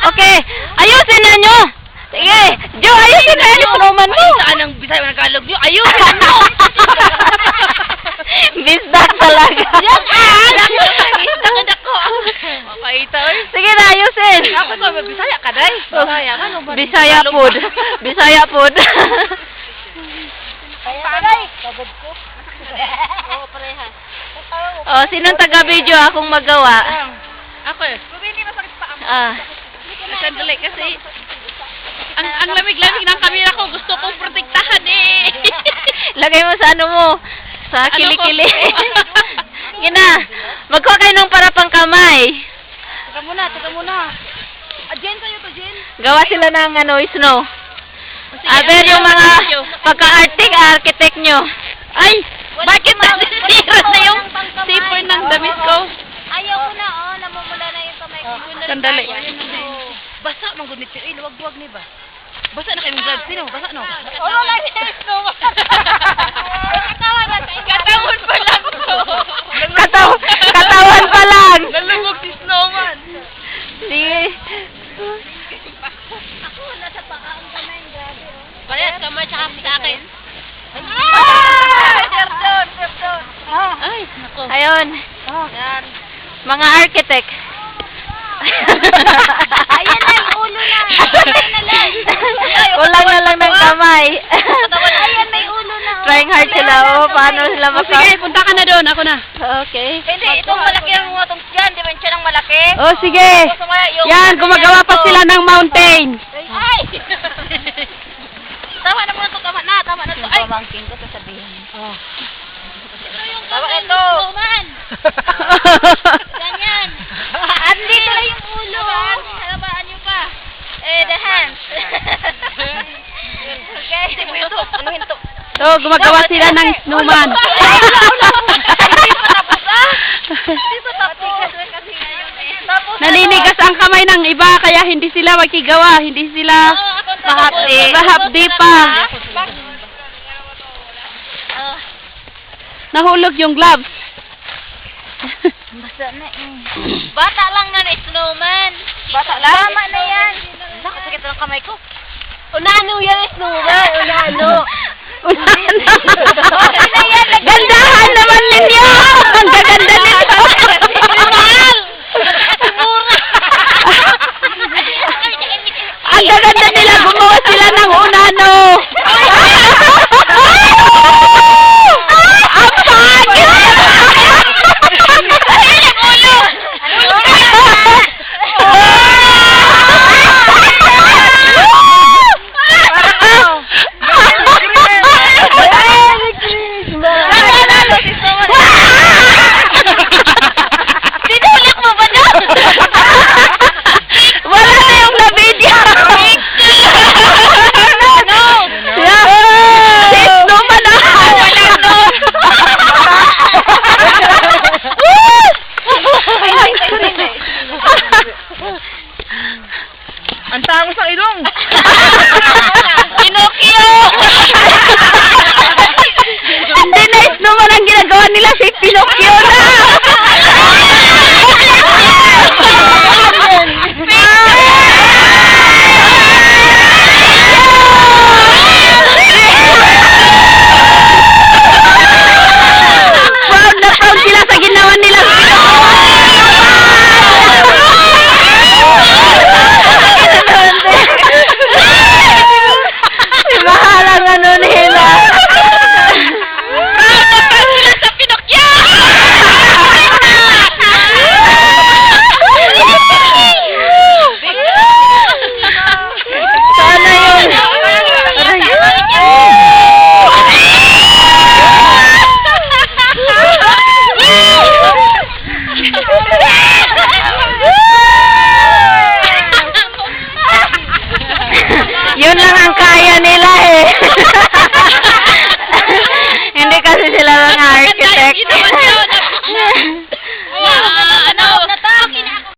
Okay, ayusin na nyo. Sige, Jo, ayusin na yung snowman mo. Saan ang Bisaya ng Tagalog nyo? Ayusin mo! Bisdak talaga. Bisdak ako. Okay, ito. Sige na, ayusin. Ako ito, Bisaya ka, day. Bisaya ka, no? Bisaya food. Bisaya food. Panay! Kabad ko. Oo, parehas. Oh, sinong taga-video akong magawa? Ako eh. Bumili masakit pa ako. Sandali kasi ang lamig-lamig ng kamera ko, gusto kong protektahan eh. Lagay mo sa ano mo, sa kilikili. Gina, magkuha kayo ng para pang kamay. Teka muna. Jen, sa'yo to, Jen. Gawa sila ng snow. Aber yung mga pagka-architect nyo. Ay, bakit nasisira na yung zipper ng damit ko? Ayaw ko na, namumula na yung kamay ko. Sandali. Basa, manggunit yun. Wag ni ba? Basa na kayo ng gloves. Sino? Basa no? Ano lang yung snowman? Katawan pa lang to. Katawan pa lang. Nalugog si Snowman. Sige. Ako, nasa paka ang kamay. Grabe, Parehas kamay tsaka sa akin. Sir Ay, nako. Ayun. Yan. Mga architect. Ayan na, yung ulo na. Kamay na lang. Kulang na lang ng kamay. Ayan, may ulo na. Trying hard sila. Paano sila Sige, punta ka na doon. Ako na. Okay. Hindi, itong malaki ang mga itong dyan. Di ba siya ng malaki? Oh, sige. Yan, gumagawa pa sila ng mountain. Ay! Tama na muna to, tama na to. Ay! Babangking ko sasabihin. Ito yung Tama kamay ito. ng snowman. Ganyan. Andito na yung ulo. Halabaan nyo pa. The hands. Okay. Ano hinto? So, gumagawa sila ng snowman. Hindi pa tapos Hindi pa tapos. Kasi ngayon Tapos Naninigas ang kamay ng iba, kaya hindi sila makigawa. Hindi sila mahapdi pa. Nahulog yung gloves. Basta na Bata lang na snowman. Bata lang? Tama na yan. Sakit ng kamay ko. Unano yan snowman. Unano. Gandahan naman ninyo! Ang gaganda nito! Ang gaganda nila, gumawa sila ng unano! Ang pagod! Sinulit mo ba na? Wala na yung na-video! No! Sis, naman na! Wala no! Ang tangos ang ilong. Pinocchio! Hindi na naman ang ginagawa nila, si Pinocchio na! Proud na proud sila sa ginawa nila. Mahalang ano nila. Sa Pinocchio! Sana yun. Yun lang ang kaya nila.